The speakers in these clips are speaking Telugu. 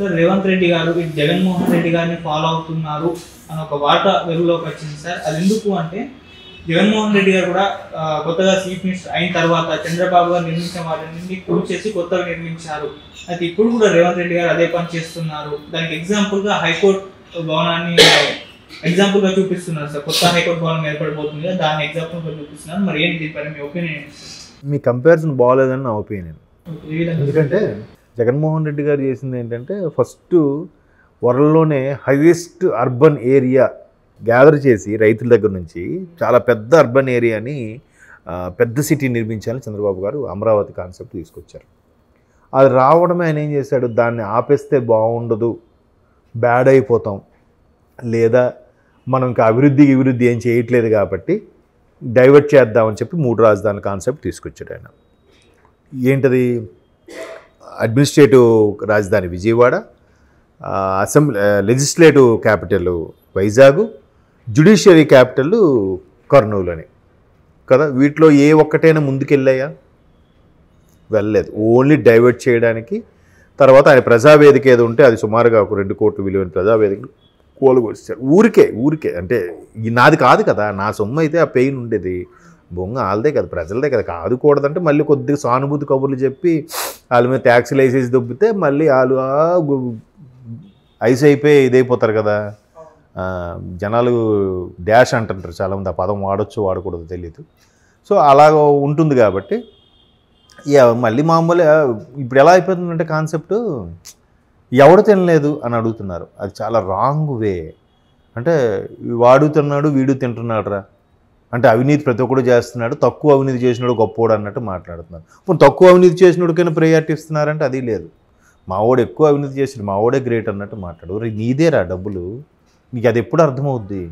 సార్ రేవంత్ రెడ్డి గారు జగన్మోహన్ రెడ్డి గారిని ఫాలో అవుతున్నారు అని ఒక వార్త వెలుగులోకి వచ్చింది సార్. అది ఎందుకు అంటే జగన్మోహన్ రెడ్డి గారు కూడా కొత్తగా చీఫ్ మినిస్టర్ అయిన తర్వాత చంద్రబాబు గారు నిర్మించిన వాటిని కూల్చేసి కొత్తగా నిర్మించారు. అయితే ఇప్పుడు కూడా రేవంత్ రెడ్డి గారు అదే పని చేస్తున్నారు. దానికి ఎగ్జాంపుల్గా హైకోర్టు భవనాన్ని ఎగ్జాంపుల్గా చూపిస్తున్నారు సార్. కొత్త హైకోర్టు భవనం ఏర్పడిపోతుంది కదా, దాన్ని ఎగ్జాంపుల్గా చూపిస్తున్నారు. మరి ఏంటి దీనిపైన మీ ఒపీనియన్? మీ కంపారిజన్ బాగోలేదని నా ఒపీనియన్. ఎందుకంటే జగన్మోహన్ రెడ్డి గారు చేసింది ఏంటంటే ఫస్ట్ వరల్డ్లోనే హైయెస్ట్ అర్బన్ ఏరియా గ్యాదర్ చేసి రైతుల దగ్గర నుంచి చాలా పెద్ద అర్బన్ ఏరియాని పెద్ద సిటీ నిర్మించాలని చంద్రబాబు గారు అమరావతి కాన్సెప్ట్ తీసుకొచ్చారు. అది రావడమే ఆయన ఏం చేశాడు, దాన్ని ఆపేస్తే బాగుండదు, బ్యాడ్ అయిపోతాం, లేదా మనం ఇంకా అభివృద్ధి ఏం చేయట్లేదు కాబట్టి డైవర్ట్ చేద్దామని చెప్పి 3 రాజధానుల కాన్సెప్ట్ తీసుకొచ్చాడు ఆయన. ఏంటది? అడ్మినిస్ట్రేటివ్ రాజధాని Vijayawada, legislative capital Vizag, judiciary capital Kurnool అని కదా. వీటిలో ఏ ఒక్కటైనా ముందుకెళ్ళాయా? వెళ్ళలేదు. ఓన్లీ డైవర్ట్ చేయడానికి. తర్వాత ఆయన ప్రజావేదిక ఏదో ఉంటే అది సుమారుగా ఒక 2 కోట్ల విలువైన ప్రజావేదికలు కోలుకొచ్చారు. ఊరికే అంటే నాది కాదు కదా, నా సొమ్ము అయితే ఆ పెయిన్ ఉండేది, బొంగ వాళ్ళదే కదా, ప్రజలదే కదా, కాదుకూడదంటే మళ్ళీ కొద్దిగా సానుభూతి కబుర్లు చెప్పి వాళ్ళ మీద ట్యాక్సీలు వేసేసి దొబ్బితే మళ్ళీ వాళ్ళు ఐస్ అయిపోయి ఇదైపోతారు కదా. జనాలు డాష్ అంటుంటారు చాలామంది, ఆ పదం వాడచ్చు వాడకూడదు తెలియదు. సో అలాగ ఉంటుంది కాబట్టి మళ్ళీ మామూలు ఇప్పుడు ఎలా అయిపోతుందంటే కాన్సెప్ట్ ఎవడు తినలేదు అని అడుగుతున్నారు. అది చాలా రాంగ్ వే. అంటే వాడు తిన్నాడు వీడు తింటున్నాడు రా అంటే అవినీతి ప్రతి ఒక్కడు చేస్తున్నాడు, తక్కువ అవినీతి చేసినాడు గొప్పోడు అన్నట్టు మాట్లాడుతున్నారు. ఇప్పుడు తక్కువ అవినీతి చేసినోడికైనా ప్రయారిటీ ఇస్తున్నారంటే అది లేదు. మావాడు ఎక్కువ అవినీతి చేసినాడు మావాడే గ్రేట్ అన్నట్టు మాట్లాడు. నీదేరా డబ్బులు, నీకు అది ఎప్పుడు అర్థమవుద్ది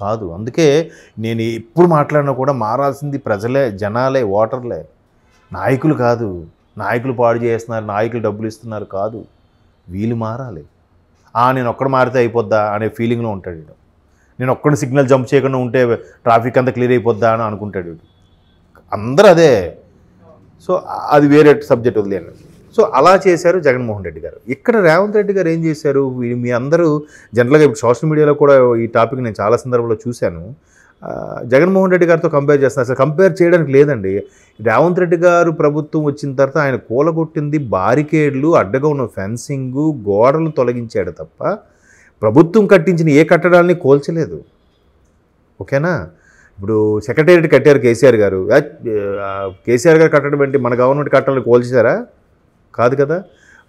కాదు. అందుకే నేను ఎప్పుడు మాట్లాడినా కూడా మారాల్సింది ప్రజలే, జనాలే, ఓటర్లే, నాయకులు కాదు. నాయకులు పాడు చేస్తున్నారు, నాయకులు డబ్బులు ఇస్తున్నారు కాదు, వీళ్ళు మారాలి. నేను ఒక్కడ మారితే అయిపోద్దా అనే ఫీలింగ్లో ఉంటాడు వీడు. నేను ఒక్కడిని సిగ్నల్ జంప్ చేయకుండా ఉంటే ట్రాఫిక్ అంతా క్లియర్ అయిపోద్దా అని అనుకుంటాడు వీడు. అందరూ అదే. సో అది వేరే సబ్జెక్ట్ వదిలేను. సో అలా చేశారు జగన్మోహన్ రెడ్డి గారు. ఇక్కడ రేవంత్ రెడ్డి గారు ఏం చేశారు, మీ అందరూ జనరల్గా ఇప్పుడు సోషల్ మీడియాలో కూడా ఈ టాపిక్ నేను చాలా సందర్భంలో చూశాను. జగన్మోహన్ రెడ్డి గారితో కంపేర్ చేస్తున్నారు. అసలు కంపేర్ చేయడానికి లేదండి. రేవంత్ రెడ్డి గారు ప్రభుత్వం వచ్చిన తర్వాత ఆయన కూలగొట్టింది బారికేడ్లు, అడ్డగా ఉన్న ఫెన్సింగు, గోడలు తొలగించాడు తప్ప ప్రభుత్వం కట్టించిన ఏ కట్టడాలని కోల్చలేదు. ఓకేనా? ఇప్పుడు సెక్రటేరియట్ కట్టారు కేసీఆర్ గారు. కేసీఆర్ గారు కట్టడం ఏంటి, మన గవర్నమెంట్ కట్టాలని కోల్చారా? కాదు కదా.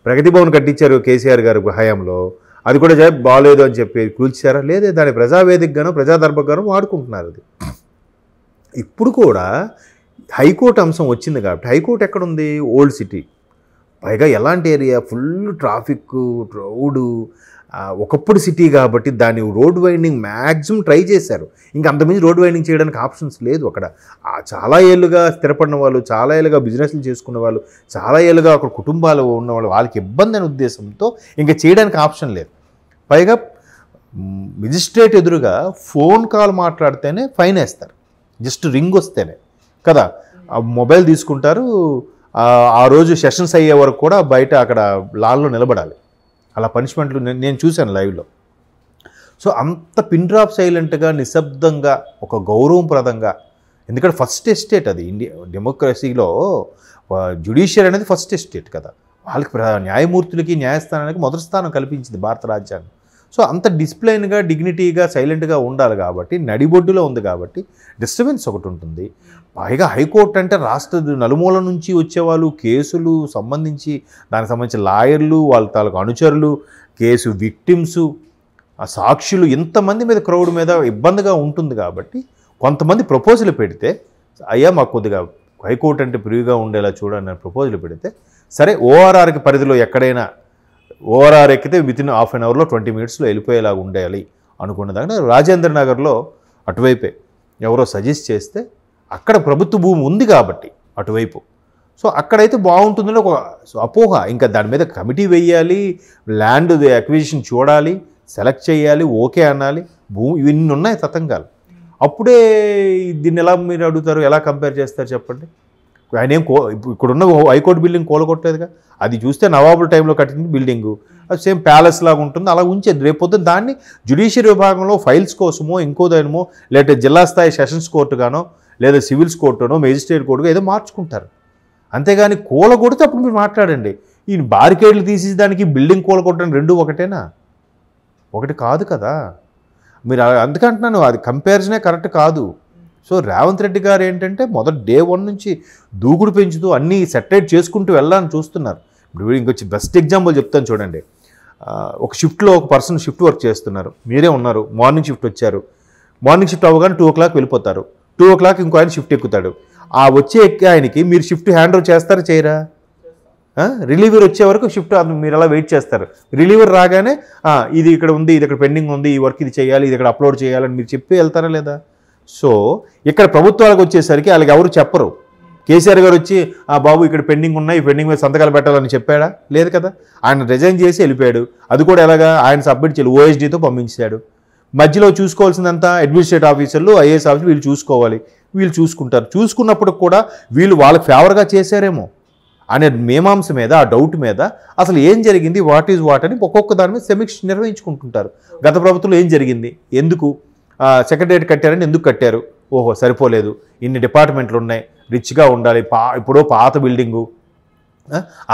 ప్రగతి భవన్ కట్టించారు కేసీఆర్ గారు హయాంలో, అది కూడా బాగాలేదు అని చెప్పి కూల్చారా? లేదే. దాని ప్రజావేదికగానో ప్రజాదర్భగానో వాడుకుంటున్నారు. అది ఇప్పుడు కూడా హైకోర్టు అంశం వచ్చింది కాబట్టి, హైకోర్టు ఎక్కడుంది? Old city. పైగా ఎలాంటి ఏరియా, ఫుల్ ట్రాఫిక్, రోడ్డు. ఒకప్పుడు సిటీ కాబట్టి దాన్ని రోడ్ వైండింగ్ మ్యాక్సిమం ట్రై చేశారు. ఇంకా అంతమంది రోడ్ వైండింగ్ చేయడానికి ఆప్షన్స్ లేదు అక్కడ. చాలా ఏళ్ళుగా స్థిరపడిన వాళ్ళు, చాలా ఏళ్ళుగా బిజినెస్లు చేసుకున్న వాళ్ళు, చాలా ఏళ్ళుగా అక్కడ కుటుంబాలు ఉన్నవాళ్ళు, వాళ్ళకి ఇబ్బంది అనే ఉద్దేశంతో ఇంకా చేయడానికి ఆప్షన్ లేదు. పైగా మెజిస్ట్రేట్ ఎదురుగా ఫోన్ కాల్ మాట్లాడితేనే ఫైన్ వేస్తారు, జస్ట్ రింగ్ వస్తేనే కదా. మొబైల్ తీసుకుంటారు. ఆ రోజు సెషన్స్ అయ్యే వరకు కూడా బయట అక్కడ లాన్లో నిలబడాలి. అలా పనిష్మెంట్లు నేను చూశాను లైవ్లో. సో అంత పిన్ డ్రాప్ సైలెంట్గా, నిశ్శబ్దంగా, ఒక గౌరవప్రదంగా. ఎందుకంటే ఫస్ట్ ఎస్టేట్ అది ఇండియా డెమోక్రసీలో. జ్యుడిషియరీ అనేది ఫస్ట్ ఎస్టేట్ కదా. వాళ్ళకి న్యాయమూర్తులకి, న్యాయస్థానానికి మొదటి స్థానం కల్పించింది భారత రాజ్యాంగం. సో అంత డిసిప్లైన్గా, డిగ్నిటీగా, సైలెంట్గా ఉండాలి కాబట్టి, నడిబొడ్డులో ఉంది కాబట్టి డిస్టర్బెన్స్ ఒకటి ఉంటుంది. పైగా హైకోర్టు అంటే రాష్ట్ర నలుమూల నుంచి వచ్చేవాళ్ళు, కేసులు సంబంధించి దానికి సంబంధించిన లాయర్లు, వాళ్ళ తాలూకు అనుచరులు, కేసు విక్టిమ్సు, ఆ సాక్షులు, ఇంతమంది మీద క్రౌడ్ మీద ఇబ్బందిగా ఉంటుంది కాబట్టి కొంతమంది ప్రపోజల్ పెడితే, అయ్యా మాకు కొద్దిగా హైకోర్టు అంటే ప్రివ్యూగా ఉండేలా చూడని ప్రపోజల్ పెడితే, సరే ఓఆర్ఆర్కి పరిధిలో ఎక్కడైనా ఓఆర్ఆర్ ఎక్కితే వితిన్ హాఫ్ అన్ అవర్లో 20 మినిట్స్లో వెళ్ళిపోయేలాగా ఉండాలి అనుకున్న దాన్ని రాజేంద్ర నగర్లో అటువైపే ఎవరో సజెస్ట్ చేస్తే, అక్కడ ప్రభుత్వ భూమి ఉంది కాబట్టి అటువైపు, సో అక్కడైతే బాగుంటుందని ఒక అపోహ. ఇంకా దాని మీద కమిటీ వేయాలి, ల్యాండ్ అక్విజిషన్ చూడాలి, సెలెక్ట్ చేయాలి, ఓకే అనాలి, భూమి, ఇవన్నీ ఉన్నాయి తతంగాలు. అప్పుడే దీన్ని ఎలా మీరు అడుగుతారు, ఎలా కంపేర్ చేస్తారు చెప్పండి? ఆయన ఇక్కడున్న హైకోర్టు బిల్డింగ్ కూలగొట్టలేదుగా. అది చూస్తే నవాబుల టైంలో కట్టిన బిల్డింగు, అది సేమ్ ప్యాలెస్ లాగా ఉంటుంది, అలా ఉంచేది. రేపొద్దున దాన్ని జ్యుడిషియరీ విభాగంలో ఫైల్స్ కోసమో ఇంకోదానమో, లేకపోతే జిల్లా స్థాయి సెషన్స్ కోర్టుగానో, లేదా సివిల్స్ కోర్టునో, మెజిస్ట్రేట్ కోర్టుగా ఏదో మార్చుకుంటారు. అంతేగాని కూలగొడితే అప్పుడు మీరు మాట్లాడండి. ఈ బారికేడ్లు తీసేదానికి బిల్డింగ్ కూలగొట్టడానికి రెండు ఒకటేనా? ఒకటి కాదు కదా. మీరు అందుకంటున్నాను, అది కంపారిజనే కరెక్ట్ కాదు. సో రేవంత్ రెడ్డి గారు ఏంటంటే మొదటి డే 1 నుంచి దూకుడు పెంచుతూ అన్నీ సెటరేట్ చేసుకుంటూ వెళ్ళాలని చూస్తున్నారు. ఇప్పుడు ఇంకొచ్చి బెస్ట్ ఎగ్జాంపుల్ చెప్తాను చూడండి. ఒక షిఫ్ట్లో ఒక పర్సన్ షిఫ్ట్ వర్క్ చేస్తున్నారు, మీరే ఉన్నారు, మార్నింగ్ షిఫ్ట్ వచ్చారు. మార్నింగ్ షిఫ్ట్ అవ్వగానే 2 o'clock వెళ్ళిపోతారు. 2 o'clock ఇంకో ఆయన షిఫ్ట్ ఎక్కుతాడు. ఆ వచ్చే ఎక్కే ఆయనకి మీరు షిఫ్ట్ హ్యాండ్ ఓవర్ చేస్తారా చేయరా? రిలీవర్ వచ్చే వరకు షిఫ్ట్ మీరు అలా వెయిట్ చేస్తారు. రిలీవర్ రాగానే ఇది ఇక్కడ ఉంది, ఇది ఇక్కడ పెండింగ్ ఉంది, ఈ వర్క్ ఇది చేయాలి, ఇది ఇక్కడ అప్లోడ్ చేయాలని మీరు చెప్పి వెళ్తారా లేదా? సో ఇక్కడ ప్రభుత్వాలకు వచ్చేసరికి వాళ్ళకి ఎవరు చెప్పరు. కేసీఆర్ గారు వచ్చి బాబు ఇక్కడ పెండింగ్ ఉన్నాయి, ఈ పెండింగ్ మీద సంతకాలు పెట్టాలని చెప్పాడా? లేదు కదా. ఆయన రిజైన్ చేసి వెళ్ళిపోయాడు. అది కూడా ఎలాగా? ఆయన సబ్మిట్ చేయాలి, ఓఎస్డీతో పంపించాడు. మధ్యలో చూసుకోవాల్సిందంతా అడ్మినిస్ట్రేటివ్ ఆఫీసర్లు, ఐఏఎస్ ఆఫీసర్లు వీళ్ళు చూసుకోవాలి. వీళ్ళు చూసుకుంటారు. చూసుకున్నప్పుడు కూడా వీళ్ళు వాళ్ళకి ఫేవర్గా చేశారేమో అనే మీమాంస మీద, ఆ డౌట్ మీద అసలు ఏం జరిగింది, వాట్ ఈజ్ వాట్ అని ఒక్కొక్క దాని మీద సమీక్ష నిర్వహించుకుంటుంటారు. గత ప్రభుత్వంలో ఏం జరిగింది, ఎందుకు సెక్రటరియట్ కట్టారని ఎందుకు కట్టారు, ఓహో సరిపోలేదు, ఇన్ని డిపార్ట్మెంట్లు ఉన్నాయి, రిచ్గా ఉండాలి, ఇప్పుడు పాత బిల్డింగు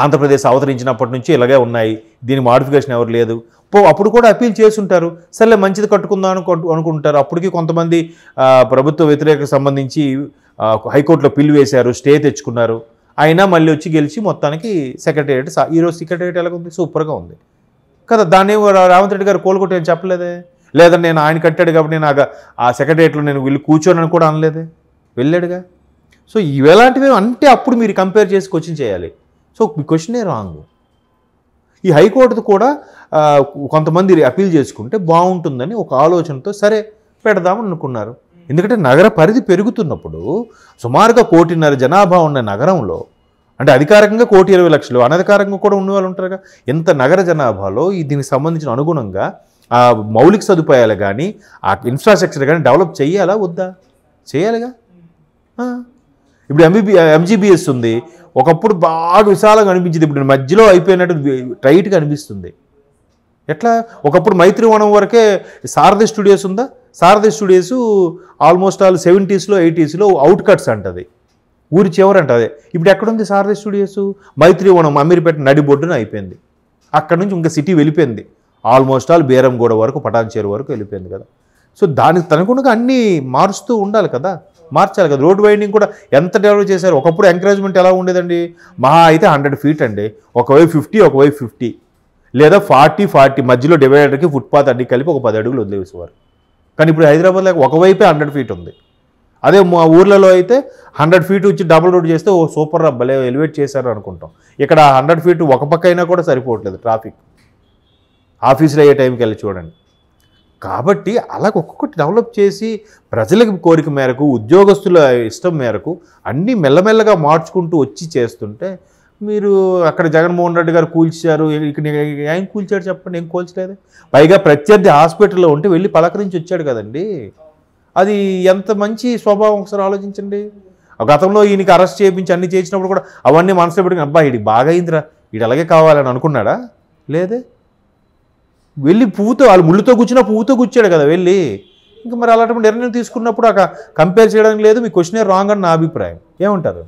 ఆంధ్రప్రదేశ్ అవతరించినప్పటి నుంచి ఇలాగే ఉన్నాయి, దీని మాడిఫికేషన్ ఎవరు లేదు. అప్పుడు కూడా అప్పీల్ చేస్తుంటారు. సర్లే మంచిది కట్టుకుందాం అనుకుంటారు. అప్పటికి కొంతమంది ప్రభుత్వ వ్యతిరేక సంబంధించి హైకోర్టులో పిల్లు వేశారు, స్టే తెచ్చుకున్నారు. అయినా మళ్ళీ వచ్చి గెలిచి మొత్తానికి సెక్రటరియట్, ఈరోజు సెక్రటరియట్ ఎలాగుంది, సూపర్గా ఉంది కదా. దాన్ని రేవంత్ రెడ్డి గారు కోలుకొట్టి ఏం చెప్పలేదే, లేదా నేను ఆయన కట్టాడు కాబట్టి నేను ఆ సెక్రటరియట్లో నేను వెళ్ళి కూర్చోనని కూడా అనలేదే, వెళ్ళాడుగా. సో ఇలాంటివి అంటే అప్పుడు మీరు కంపేర్ చేసి క్వశ్చన్ చేయాలి. సో మీ క్వశ్చనే రాంగ్. ఈ హైకోర్టు కూడా కొంతమంది అపీల్ చేసుకుంటే బాగుంటుందని ఒక ఆలోచనతో సరే పెడదామని అనుకున్నారు. ఎందుకంటే నగర పరిధి పెరుగుతున్నప్పుడు సుమారుగా 1.5 కోటి జనాభా ఉన్న నగరంలో, అంటే అధికారికంగా 1,20,00,000, అనధికారికంగా కూడా ఉన్న వాళ్ళు ఉంటారుగా. ఎంత నగర జనాభాలో దీనికి సంబంధించిన అనుగుణంగా ఆ మౌలిక సదుపాయాలు కానీ ఆ ఇన్ఫ్రాస్ట్రక్చర్ కానీ డెవలప్ చేయాలా వద్దా? చేయాలిగా. ఇప్పుడు ఎంజీబీఎస్ ఉంది, ఒకప్పుడు బాగా విశాలంగా అనిపించింది, ఇప్పుడు మధ్యలో అయిపోయినట్టు టైట్గా అనిపిస్తుంది. ఎట్లా? ఒకప్పుడు మైత్రివనం వరకే సారథి స్టూడియోస్ ఉందా? Sarathi studios almost all 70s, 80s out cuts అంటది, ఊరి చివరి అంటది. ఇప్పుడు ఎక్కడుంది సారథి స్టూడియోస్? మైత్రివనం అమీర్పేట నడిబొడ్డున అయిపోయింది. అక్కడ నుంచి ఇంకా సిటీ వెళ్ళిపోయింది, ఆల్మోస్ట్ ఆల్ బేరంగూడ వరకు, పటాన్చేరు వరకు వెళ్ళిపోయింది కదా. సో దానికి తనకుండా అన్నీ మారుస్తూ ఉండాలి కదా, మార్చాలి కదా. రోడ్ వైండింగ్ కూడా ఎంత డెవలప్ చేశారు. ఒకప్పుడు ఎంకరేజ్మెంట్ ఎలా ఉండేదండి, మహా అయితే 100 feet అండి, ఒకవైపు 50, ఒకవైపు 50, లేదా 40 మధ్యలో డివైడర్కి ఫుట్పాత్ అన్ని కలిపి ఒక 10 అడుగులు వదిలేసేవారు. కానీ ఇప్పుడు హైదరాబాద్లో ఒకవైపే 100 feet ఉంది. అదే మా ఊర్లలో అయితే 100 feet వచ్చి డబుల్ రోడ్ చేస్తే ఓ సూపర్ భలే ఎలివేట్ చేశారు అనుకుంటాం. ఇక్కడ 100 feet ఒక పక్క అయినా కూడా సరిపోవట్లేదు ట్రాఫిక్, ఆఫీసులో అయ్యే టైంకి వెళ్ళి చూడండి. కాబట్టి అలాగ ఒక్కొక్కటి డెవలప్ చేసి ప్రజలకు కోరిక మేరకు, ఉద్యోగస్తుల ఇష్టం మేరకు అన్నీ మెల్లమెల్లగా మార్చుకుంటూ వచ్చి చేస్తుంటే, మీరు అక్కడ జగన్మోహన్ రెడ్డి గారు కూల్చారు, ఇక్కడ ఏం కూల్చాడు చెప్పండి, ఏం కూల్చలేదు. పైగా ప్రత్యర్థి హాస్పిటల్లో ఉంటే వెళ్ళి పలకరించి వచ్చాడు కదండి. అది ఎంత మంచి స్వభావం ఒకసారి ఆలోచించండి. గతంలో ఈయనకి అరెస్ట్ చేయించి అన్ని చేసినప్పుడు కూడా అవన్నీ మనసులో పెట్టుకుని అబ్బా వీడికి బాగా అయిందిరా, వీడు అలాగే కావాలని అనుకున్నాడా? లేదే. వెళ్ళి పువ్వుతో, వాళ్ళు ముళ్ళుతో కూర్చున్నా పువ్వుతో కూర్చాడు కదా వెళ్ళి. ఇంకా మరి అలాంటి నిర్ణయం తీసుకున్నప్పుడు కంపేర్ చేయడానికి లేదు. మీ క్వశ్చనే రాంగ్ అని నా అభిప్రాయం. ఏమంటారు?